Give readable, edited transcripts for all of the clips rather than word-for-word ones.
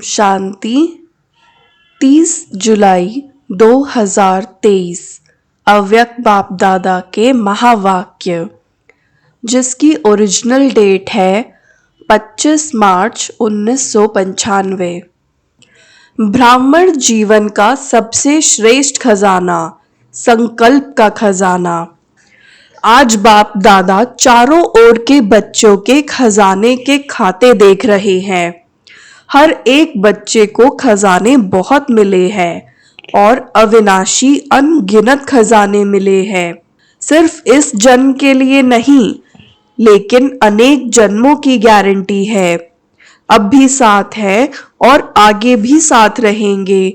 शांति। 30 जुलाई 2023 अव्यक्त बाप दादा के महावाक्य, जिसकी ओरिजिनल डेट है 25 मार्च 1995। ब्राह्मण जीवन का सबसे श्रेष्ठ खजाना, संकल्प का खजाना। आज बाप दादा चारों ओर के बच्चों के खजाने के खाते देख रहे हैं। हर एक बच्चे को खजाने बहुत मिले हैं और अविनाशी अनगिनत खजाने मिले हैं। सिर्फ इस जन्म के लिए नहीं, लेकिन अनेक जन्मों की गारंटी है। अब भी साथ है और आगे भी साथ रहेंगे।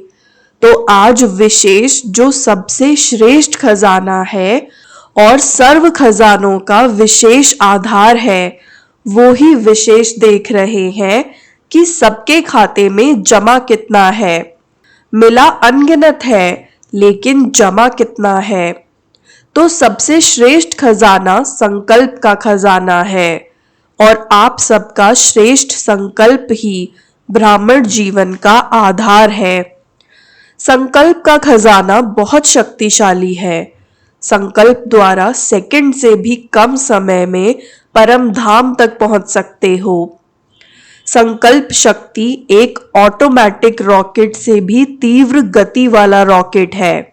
तो आज विशेष जो सबसे श्रेष्ठ खजाना है और सर्व खजानों का विशेष आधार है, वो ही विशेष देख रहे हैं कि सबके खाते में जमा कितना है। मिला अनगिनत है, लेकिन जमा कितना है। तो सबसे श्रेष्ठ खजाना संकल्प का खजाना है और आप सबका श्रेष्ठ संकल्प ही ब्राह्मण जीवन का आधार है। संकल्प का खजाना बहुत शक्तिशाली है। संकल्प द्वारा सेकंड से भी कम समय में परम धाम तक पहुंच सकते हो। संकल्प शक्ति एक ऑटोमेटिक रॉकेट से भी तीव्र गति वाला रॉकेट है।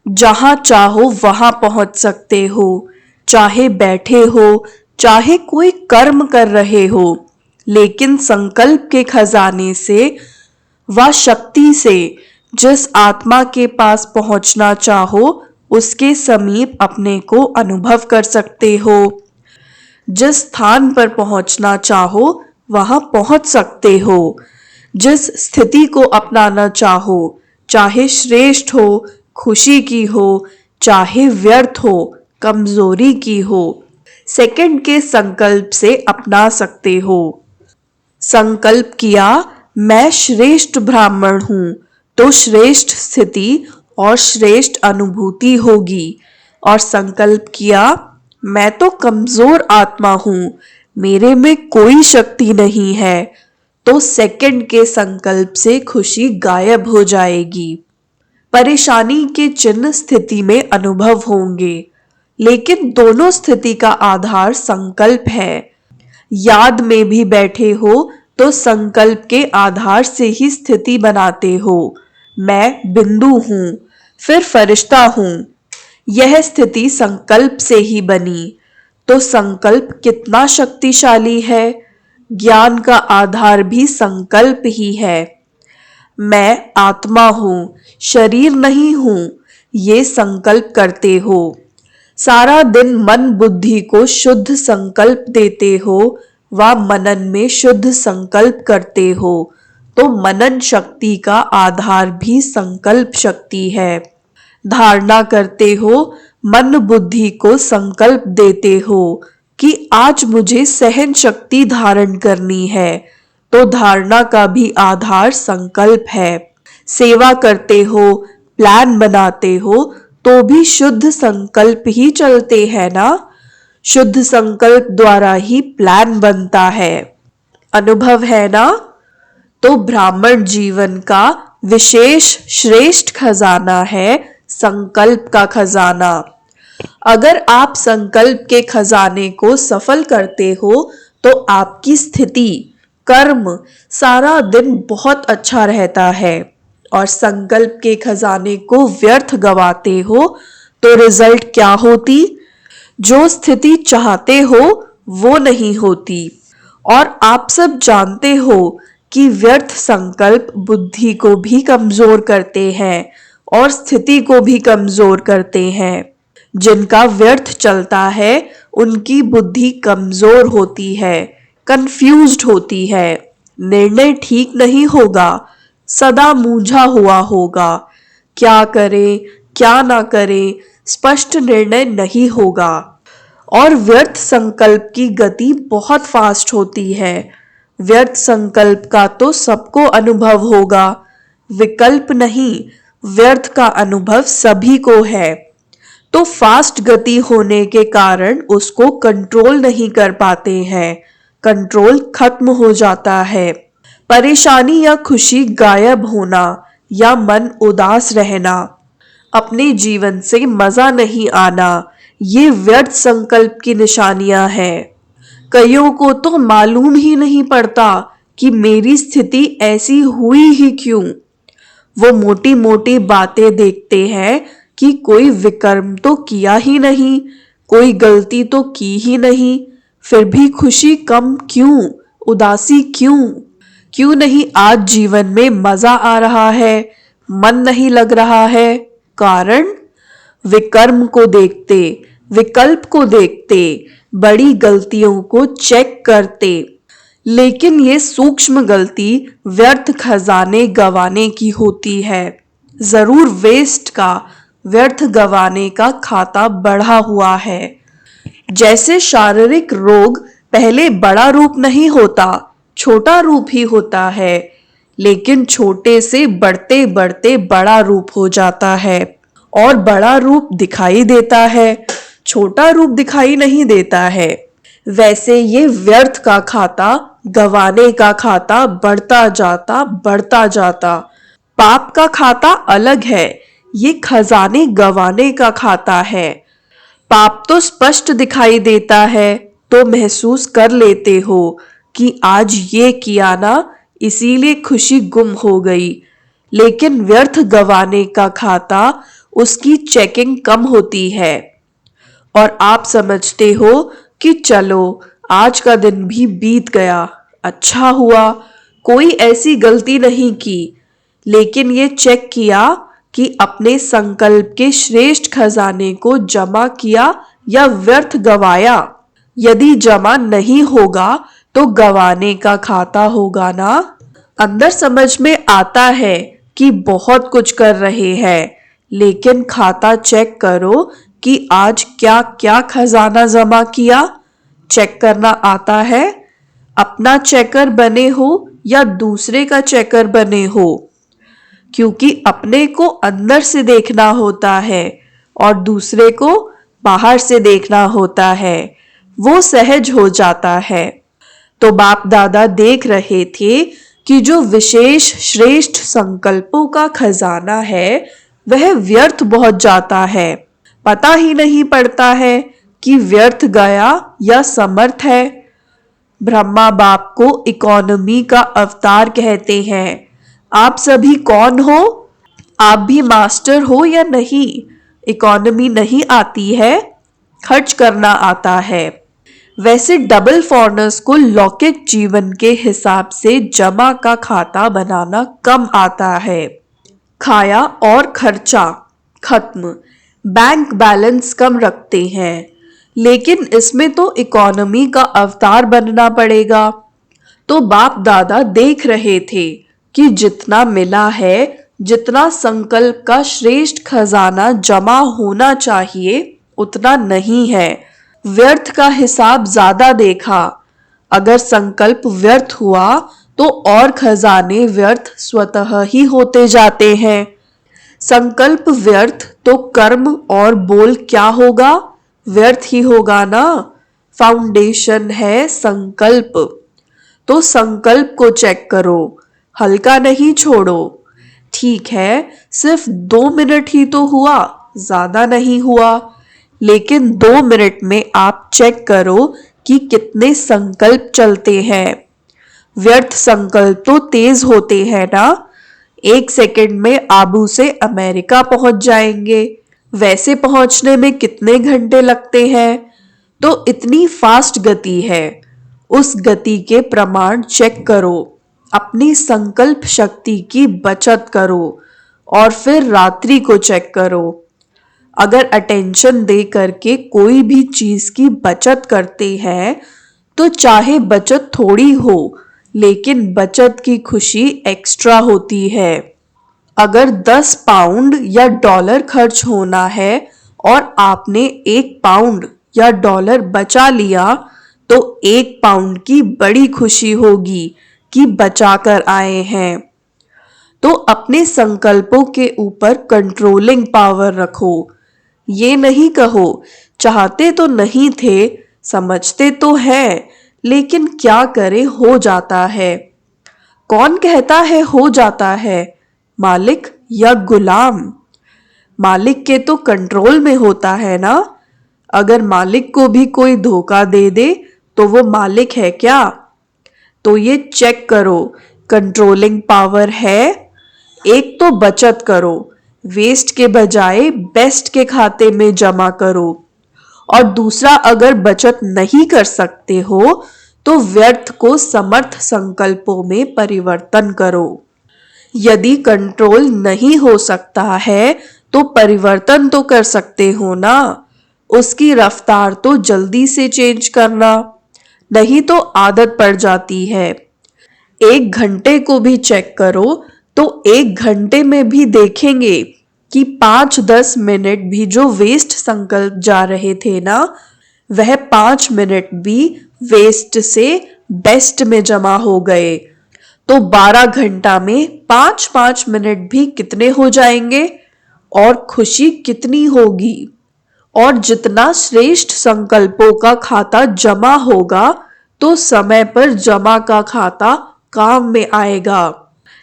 जहां चाहो वहां पहुंच सकते हो, चाहे बैठे हो, चाहे कोई कर्म कर रहे हो। लेकिन संकल्प के खजाने से व शक्ति से जिस आत्मा के पास पहुंचना चाहो, उसके समीप अपने को अनुभव कर सकते हो। जिस स्थान पर पहुंचना चाहो वहां पहुंच सकते हो। जिस स्थिति को अपनाना चाहो, चाहे श्रेष्ठ हो, खुशी की हो, चाहे व्यर्थ हो, कमजोरी की हो, सेकंड के संकल्प से अपना सकते हो। संकल्प किया मैं श्रेष्ठ ब्राह्मण हूं, तो श्रेष्ठ स्थिति और श्रेष्ठ अनुभूति होगी। और संकल्प किया मैं तो कमजोर आत्मा हूं, मेरे में कोई शक्ति नहीं है, तो सेकंड के संकल्प से खुशी गायब हो जाएगी। परेशानी के चिन्ह स्थिति में अनुभव होंगे, लेकिन दोनों स्थिति का आधार संकल्प है। याद में भी बैठे हो तो संकल्प के आधार से ही स्थिति बनाते हो। मैं बिंदु हूं, फिर फरिश्ता हूं। यह स्थिति संकल्प से ही बनी। तो संकल्प कितना शक्तिशाली है। ज्ञान का आधार भी संकल्प ही है। मैं आत्मा हूं, शरीर नहीं हूं, ये संकल्प करते हो। सारा दिन मन बुद्धि को शुद्ध संकल्प देते हो व मनन में शुद्ध संकल्प करते हो। तो मनन शक्ति का आधार भी संकल्प शक्ति है। धारणा करते हो, मन बुद्धि को संकल्प देते हो कि आज मुझे सहन शक्ति धारण करनी है, तो धारणा का भी आधार संकल्प है। सेवा करते हो, प्लान बनाते हो, तो भी शुद्ध संकल्प ही चलते हैं ना। शुद्ध संकल्प द्वारा ही प्लान बनता है। अनुभव है ना। तो ब्राह्मण जीवन का विशेष श्रेष्ठ खजाना है संकल्प का खजाना। अगर आप संकल्प के खजाने को सफल करते हो, तो आपकी स्थिति, कर्म सारा दिन बहुत अच्छा रहता है। और संकल्प के खजाने को व्यर्थ गवाते हो, तो रिजल्ट क्या होती। जो स्थिति चाहते हो वो नहीं होती। और आप सब जानते हो कि व्यर्थ संकल्प बुद्धि को भी कमजोर करते हैं और स्थिति को भी कमजोर करते हैं। जिनका व्यर्थ चलता है, उनकी बुद्धि कमजोर होती है, कंफ्यूज्ड होती है। निर्णय ठीक नहीं होगा, सदा मूंझा हुआ होगा। क्या करें क्या ना करें, स्पष्ट निर्णय नहीं होगा। और व्यर्थ संकल्प की गति बहुत फास्ट होती है। व्यर्थ संकल्प का तो सबको अनुभव होगा, विकल्प नहीं, व्यर्थ का अनुभव सभी को है। तो फास्ट गति होने के कारण उसको कंट्रोल नहीं कर पाते हैं, कंट्रोल खत्म हो जाता है। परेशानी या खुशी गायब होना या मन उदास रहना, अपने जीवन से मजा नहीं आना, ये व्यर्थ संकल्प की निशानियां हैं। कईयों को तो मालूम ही नहीं पड़ता कि मेरी स्थिति ऐसी हुई ही क्यों। वो मोटी मोटी बातें देखते हैं कि कोई विकर्म तो किया ही नहीं, कोई गलती तो की ही नहीं, फिर भी खुशी कम क्यों, उदासी क्यों? क्यों नहीं आज जीवन में मजा आ रहा है, मन नहीं लग रहा है? कारण विकर्म को देखते, विकल्प को देखते, बड़ी गलतियों को चेक करते। लेकिन ये सूक्ष्म गलती व्यर्थ खजाने गंवाने की होती है। जरूर वेस्ट का, व्यर्थ गंवाने का खाता बढ़ा हुआ है। जैसे शारीरिक रोग पहले बड़ा रूप नहीं होता, छोटा रूप ही होता है, लेकिन छोटे से बढ़ते बढ़ते बड़ा रूप हो जाता है और बड़ा रूप दिखाई देता है, छोटा रूप दिखाई नहीं देता है। वैसे ये व्यर्थ का खाता, गंवाने का खाता बढ़ता जाता। पाप का खाता अलग है, ये खजाने गंवाने का खाता है। पाप तो स्पष्ट दिखाई देता है, तो महसूस कर लेते हो कि आज ये किया ना, इसीलिए खुशी गुम हो गई। लेकिन व्यर्थ गंवाने का खाता, उसकी चेकिंग कम होती है और आप समझते हो कि चलो आज का दिन भी बीत गया, अच्छा हुआ, कोई ऐसी गलती नहीं की। लेकिन ये चेक किया कि अपने संकल्प के श्रेष्ठ खजाने को जमा किया या व्यर्थ गवाया। यदि जमा नहीं होगा तो गवाने का खाता होगा ना। अंदर समझ में आता है कि बहुत कुछ कर रहे हैं, लेकिन खाता चेक करो कि आज क्या क्या खजाना जमा किया। चेक करना आता है? अपना चेकर बने हो या दूसरे का चेकर बने हो? क्योंकि अपने को अंदर से देखना होता है और दूसरे को बाहर से देखना होता है, वो सहज हो जाता है। तो बाप दादा देख रहे थे कि जो विशेष श्रेष्ठ संकल्पों का खजाना है वह व्यर्थ बहुत जाता है। पता ही नहीं पड़ता है कि व्यर्थ गया या समर्थ है। ब्रह्मा बाप को इकोनॉमी का अवतार कहते हैं। आप सभी कौन हो? आप भी मास्टर हो या नहीं? इकोनॉमी नहीं आती है, खर्च करना आता है। वैसे डबल फॉरनर्स को लौकिक जीवन के हिसाब से जमा का खाता बनाना कम आता है। खाया और खर्चा खत्म, बैंक बैलेंस कम रखते हैं। लेकिन इसमें तो इकोनॉमी का अवतार बनना पड़ेगा। तो बाप दादा देख रहे थे कि जितना मिला है, जितना संकल्प का श्रेष्ठ खजाना जमा होना चाहिए, उतना नहीं है। व्यर्थ का हिसाब ज्यादा देखा। अगर संकल्प व्यर्थ हुआ तो और खजाने व्यर्थ स्वतः ही होते जाते हैं। संकल्प व्यर्थ तो कर्म और बोल क्या होगा? व्यर्थ ही होगा ना। फाउंडेशन है संकल्प। तो संकल्प को चेक करो, हल्का नहीं छोड़ो। ठीक है, सिर्फ 2 मिनट ही तो हुआ, ज्यादा नहीं हुआ, लेकिन 2 मिनट में आप चेक करो कि कितने संकल्प चलते हैं। व्यर्थ संकल्प तो तेज होते हैं ना। 1 सेकंड में आबू से अमेरिका पहुंच जाएंगे। वैसे पहुंचने में कितने घंटे लगते हैं? तो इतनी फास्ट गति है। उस गति के प्रमाण चेक करो, अपनी संकल्प शक्ति की बचत करो और फिर रात्रि को चेक करो। अगर अटेंशन दे करके कोई भी चीज की बचत करते हैं तो चाहे बचत थोड़ी हो, लेकिन बचत की खुशी एक्स्ट्रा होती है। अगर 10 पाउंड या डॉलर खर्च होना है और आपने 1 पाउंड या डॉलर बचा लिया, तो 1 पाउंड की बड़ी खुशी होगी कि बचा कर आए हैं। तो अपने संकल्पों के ऊपर कंट्रोलिंग पावर रखो। ये नहीं कहो चाहते तो नहीं थे, समझते तो है, लेकिन क्या करे हो जाता है। कौन कहता है हो जाता है, मालिक या गुलाम? मालिक के तो कंट्रोल में होता है ना। अगर मालिक को भी कोई धोखा दे दे तो वो मालिक है क्या? तो ये चेक करो, कंट्रोलिंग पावर है। एक तो बचत करो, वेस्ट के बजाय बेस्ट के खाते में जमा करो। और दूसरा, अगर बचत नहीं कर सकते हो तो व्यर्थ को समर्थ संकल्पों में परिवर्तन करो। यदि कंट्रोल नहीं हो सकता है तो परिवर्तन तो कर सकते हो ना। उसकी रफ्तार तो जल्दी से चेंज करना, नहीं तो आदत पड़ जाती है। 1 घंटे को भी चेक करो तो 1 घंटे में भी देखेंगे कि 5-10 मिनट भी जो वेस्ट संकल्प जा रहे थे ना, वह 5 मिनट भी वेस्ट से बेस्ट में जमा हो गए। तो 12 घंटा में 5-5 मिनट भी कितने हो जाएंगे और खुशी कितनी होगी। और जितना श्रेष्ठ संकल्पों का खाता जमा होगा तो समय पर जमा का खाता काम में आएगा।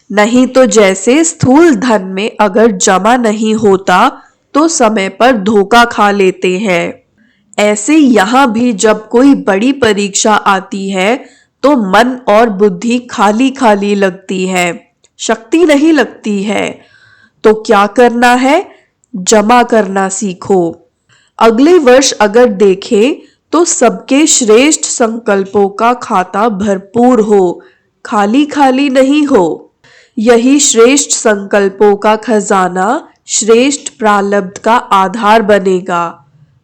नहीं तो जैसे स्थूल धन में अगर जमा नहीं होता तो समय पर धोखा खा लेते हैं, ऐसे यहाँ भी जब कोई बड़ी परीक्षा आती है तो मन और बुद्धि खाली खाली लगती है, शक्ति नहीं लगती है। तो क्या करना है? जमा करना सीखो। अगले वर्ष अगर देखें तो सबके श्रेष्ठ संकल्पों का खाता भरपूर हो, खाली खाली नहीं हो। यही श्रेष्ठ संकल्पों का खजाना श्रेष्ठ प्रारब्ध का आधार बनेगा।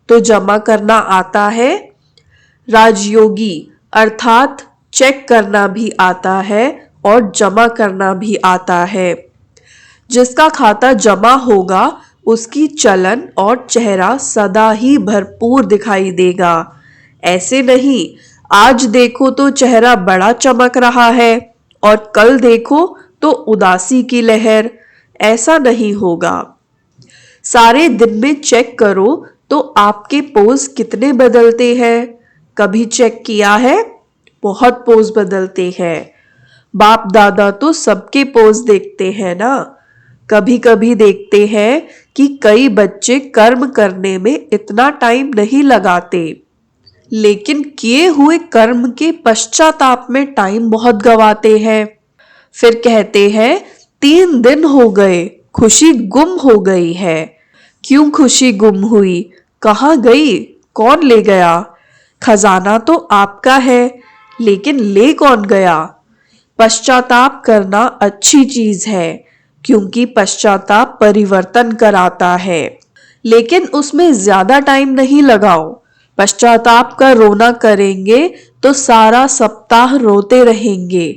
तो जमा करना आता है? राजयोगी अर्थात चेक करना भी आता है और जमा करना भी आता है। जिसका खाता जमा होगा उसकी चलन और चेहरा सदा ही भरपूर दिखाई देगा। ऐसे नहीं, आज देखो तो चेहरा बड़ा चमक रहा है और कल देखो तो उदासी की लहर। ऐसा नहीं होगा। सारे दिन में चेक करो तो आपके पोज कितने बदलते हैं। कभी चेक किया है? बहुत पोज बदलते हैं। बाप दादा तो सबके पोज देखते हैं ना। कभी कभी देखते हैं कि कई बच्चे कर्म करने में इतना टाइम नहीं लगाते, लेकिन किए हुए कर्म के पश्चाताप में टाइम बहुत गवाते हैं। फिर कहते हैं 3 दिन हो गए, खुशी गुम हो गई है। क्यों खुशी गुम हुई? कहाँ गई? कौन ले गया? खजाना तो आपका है, लेकिन ले कौन गया? पश्चाताप करना अच्छी चीज है, क्योंकि पश्चाताप परिवर्तन कराता है, लेकिन उसमें ज्यादा टाइम नहीं लगाओ। पश्चाताप का रोना करेंगे तो सारा सप्ताह रोते रहेंगे।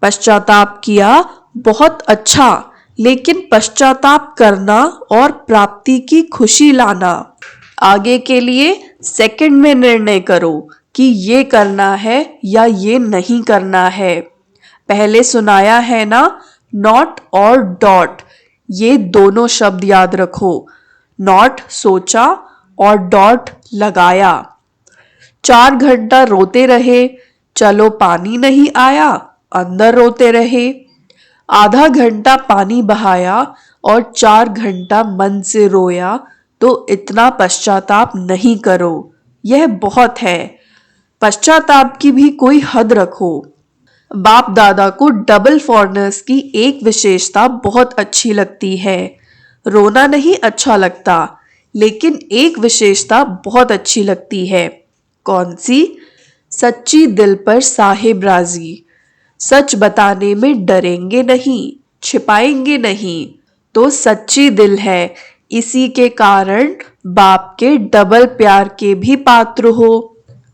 पश्चाताप किया, बहुत अच्छा, लेकिन पश्चाताप करना और प्राप्ति की खुशी लाना। आगे के लिए सेकंड में निर्णय करो कि ये करना है या ये नहीं करना है। पहले सुनाया है ना, नॉट और डॉट, ये दोनों शब्द याद रखो। नॉट सोचा और डॉट लगाया। 4 घंटा रोते रहे, चलो पानी नहीं आया, अंदर रोते रहे। आधा घंटा पानी बहाया और 4 घंटा मन से रोया, तो इतना पश्चाताप नहीं करो, यह बहुत है। पश्चाताप की भी कोई हद रखो। बाप दादा को डबल फॉरनर्स की एक विशेषता बहुत अच्छी लगती है। रोना नहीं अच्छा लगता, लेकिन एक विशेषता बहुत अच्छी लगती है। कौन सी? सच्ची दिल पर साहिब राजी। सच बताने में डरेंगे नहीं, छिपाएंगे नहीं, तो सच्ची दिल है। इसी के कारण बाप के डबल प्यार के भी पात्र हो।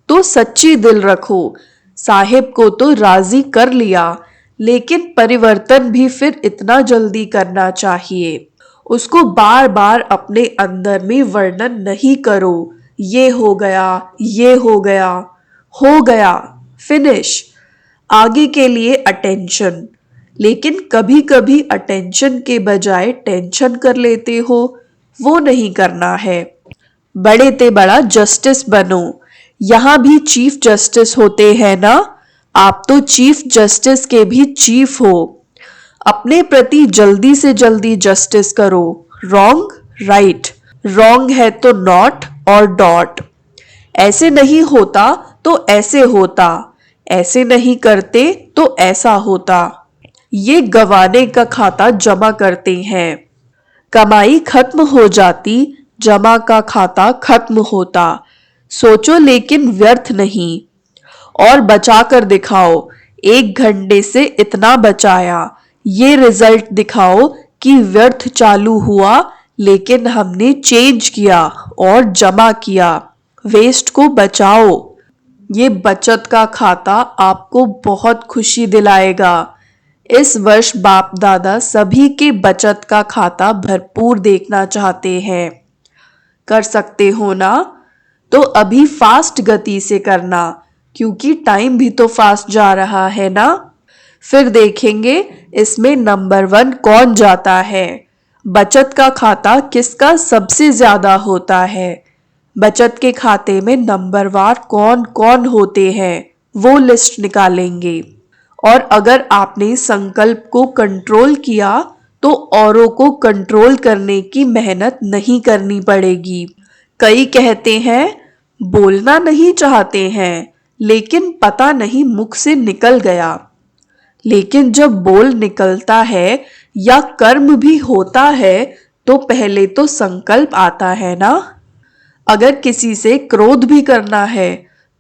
तो सच्ची दिल रखो। साहिब को तो राजी कर लिया, लेकिन परिवर्तन भी फिर इतना जल्दी करना चाहिए। उसको बार बार अपने अंदर में वर्णन नहीं करो। ये हो गया, ये हो गया, हो गया, फिनिश। आगे के लिए अटेंशन, लेकिन कभी कभी अटेंशन के बजाय टेंशन कर लेते हो, वो नहीं करना है। बड़े ते बड़ा जस्टिस बनो। यहाँ भी चीफ जस्टिस होते हैं ना। आप तो चीफ जस्टिस के भी चीफ हो। अपने प्रति जल्दी से जल्दी जस्टिस करो। रॉन्ग राइट, रॉन्ग है तो नॉट और डॉट। ऐसे नहीं होता तो ऐसे होता, ऐसे नहीं करते तो ऐसा होता। ये गंवाने का खाता जमा करते हैं। कमाई खत्म हो जाती, जमा का खाता खत्म होता। सोचो लेकिन व्यर्थ नहीं। और बचा कर दिखाओ, 1 घंटे से इतना बचाया। ये रिजल्ट दिखाओ कि व्यर्थ चालू हुआ लेकिन हमने चेंज किया और जमा किया। वेस्ट को बचाओ। ये बचत का खाता आपको बहुत खुशी दिलाएगा। इस वर्ष बाप दादा सभी के बचत का खाता भरपूर देखना चाहते हैं। कर सकते हो ना? तो अभी फास्ट गति से करना, क्योंकि टाइम भी तो फास्ट जा रहा है ना। फिर देखेंगे इसमें नंबर 1 कौन जाता है। बचत का खाता किसका सबसे ज्यादा होता है। बचत के खाते में नंबरवार कौन कौन होते हैं वो लिस्ट निकालेंगे। और अगर आपने संकल्प को कंट्रोल किया तो औरों को कंट्रोल करने की मेहनत नहीं करनी पड़ेगी। कई कहते हैं बोलना नहीं चाहते हैं, लेकिन पता नहीं मुख से निकल गया। लेकिन जब बोल निकलता है या कर्म भी होता है तो पहले तो संकल्प आता है ना। अगर किसी से क्रोध भी करना है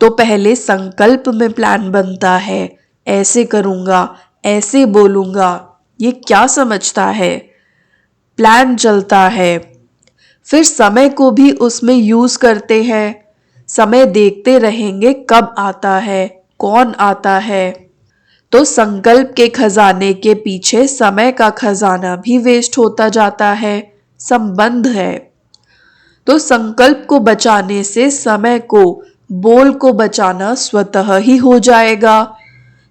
तो पहले संकल्प में प्लान बनता है। ऐसे करूंगा, ऐसे बोलूंगा। ये क्या समझता है? प्लान चलता है। फिर समय को भी उसमें यूज करते हैं। समय देखते रहेंगे कब आता है, कौन आता है। तो संकल्प के खजाने के पीछे समय का खजाना भी वेस्ट होता जाता है। संबंध है। तो संकल्प को बचाने से समय को, बोल को बचाना स्वतः ही हो जाएगा।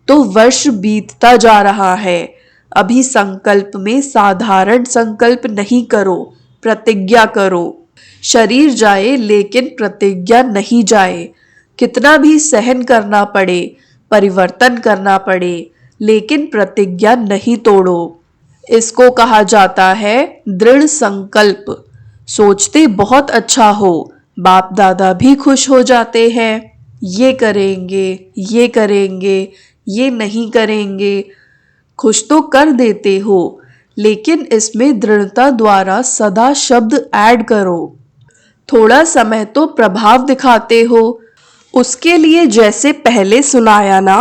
तो वर्ष बीतता जा रहा है। अभी संकल्प में साधारण संकल्प नहीं करो, प्रतिज्ञा करो। शरीर जाए लेकिन प्रतिज्ञा नहीं जाए। कितना भी सहन करना पड़े, परिवर्तन करना पड़े, लेकिन प्रतिज्ञा नहीं तोड़ो। इसको कहा जाता है दृढ़ संकल्प। सोचते बहुत अच्छा हो, बाप दादा भी खुश हो जाते हैं। ये करेंगे, ये करेंगे, ये नहीं करेंगे। खुश तो कर देते हो, लेकिन इसमें दृढ़ता द्वारा सदा शब्द ऐड करो। थोड़ा समय तो प्रभाव दिखाते हो। उसके लिए जैसे पहले सुनाया ना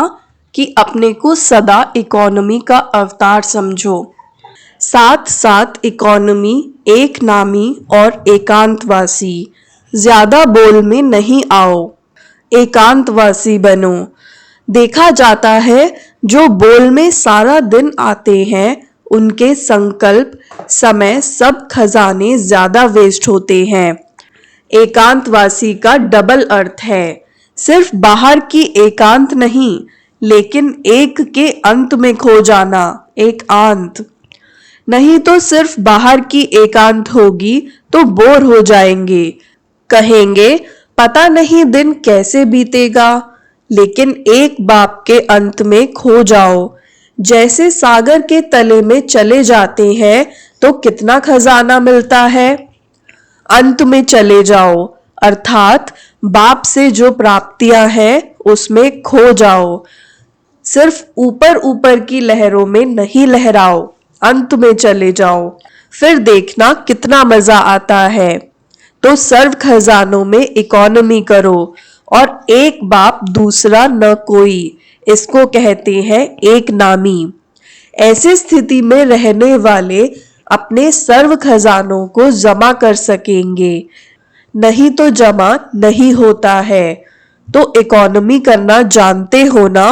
कि अपने को सदा इकोनॉमी का अवतार समझो। साथ साथ इकोनॉमी, एक नामी और एकांतवासी। ज्यादा बोल में नहीं आओ, एकांतवासी बनो। देखा जाता है जो बोल में सारा दिन आते हैं उनके संकल्प, समय, सब खजाने ज्यादा वेस्ट होते हैं। एकांतवासी का डबल अर्थ है। सिर्फ बाहर की एकांत नहीं, लेकिन एक के अंत में खो जाना, एकांत। नहीं तो सिर्फ बाहर की एकांत होगी तो बोर हो जाएंगे। कहेंगे पता नहीं दिन कैसे बीतेगा। लेकिन एक बाप के अंत में खो जाओ। जैसे सागर के तले में चले जाते हैं तो कितना खजाना मिलता है। अंत में चले जाओ, अर्थात बाप से जो प्राप्तियां हैं उसमें खो जाओ। सिर्फ ऊपर ऊपर की लहरों में नहीं लहराओ, अंत में चले जाओ। फिर देखना कितना मजा आता है। तो सर्व खजानों में इकोनॉमी करो और एक बाप दूसरा न कोई। इसको कहते हैं एक नामी। ऐसी स्थिति में रहने वाले अपने सर्व खजानों को जमा कर सकेंगे। नहीं तो जमा नहीं होता है। तो इकोनॉमी करना जानते हो ना?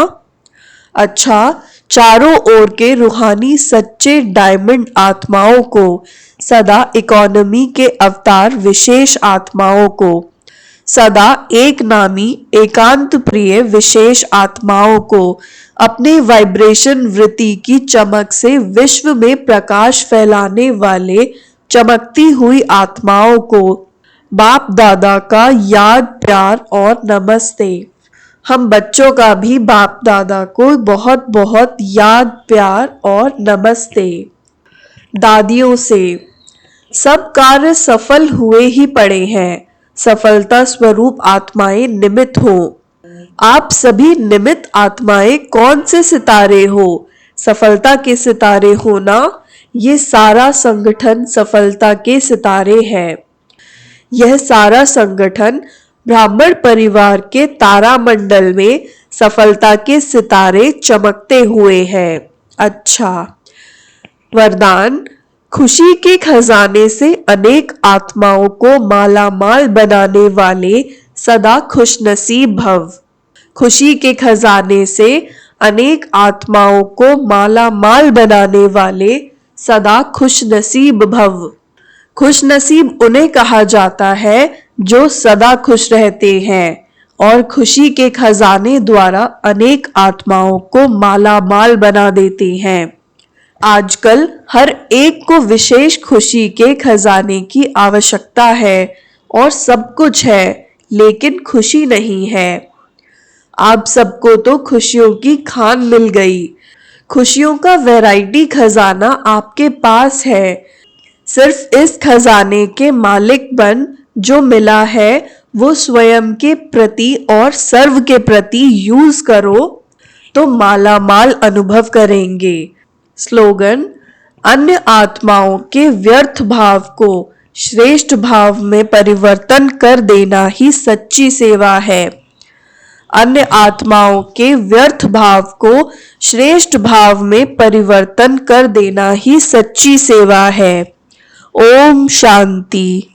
अच्छा, चारों ओर के रूहानी सच्चे डायमंड आत्माओं को, सदा इकोनॉमी के अवतार विशेष आत्माओं को, सदा एक नामी एकांत प्रिय विशेष आत्माओं को, अपने वाइब्रेशन वृत्ति की चमक से विश्व में प्रकाश फैलाने वाले चमकती हुई आत्माओं को बाप दादा का याद, प्यार और नमस्ते। हम बच्चों का भी बाप दादा को बहुत बहुत याद, प्यार और नमस्ते। दादियों से, सब कार्य सफल हुए ही पड़े हैं, सफलता स्वरूप आत्माएं निमित्त हो। आप सभी निमित्त आत्माएं कौन से सितारे हो? सफलता के सितारे हो ना? ये सारा संगठन सफलता के सितारे है। यह सारा संगठन ब्राह्मण परिवार के तारामंडल में सफलता के सितारे चमकते हुए हैं। अच्छा। वरदान, खुशी के खजाने से अनेक आत्माओं को मालामाल बनाने वाले सदा खुशनसीब भव। खुशी के खजाने से अनेक आत्माओं को मालामाल बनाने वाले सदा खुशनसीब भव। खुशनसीब उन्हें कहा जाता है जो सदा खुश रहते हैं और खुशी के खजाने द्वारा अनेक आत्माओं को मालामाल बना देते हैं। आजकल हर एक को विशेष खुशी के खजाने की आवश्यकता है और सब कुछ है, लेकिन खुशी नहीं है। आप सबको तो खुशियों की खान मिल गई। खुशियों का वैरायटी खजाना आपके पास है। सिर्फ इस खजाने के मालिक बन जो मिला है वो स्वयं के प्रति और सर्व के प्रति यूज करो तो मालामाल अनुभव करेंगे। स्लोगन, अन्य आत्माओं के व्यर्थ भाव को श्रेष्ठ भाव में परिवर्तन कर देना ही सच्ची सेवा है। अन्य आत्माओं के व्यर्थ भाव को श्रेष्ठ भाव में परिवर्तन कर देना ही सच्ची सेवा है। ओम शांति।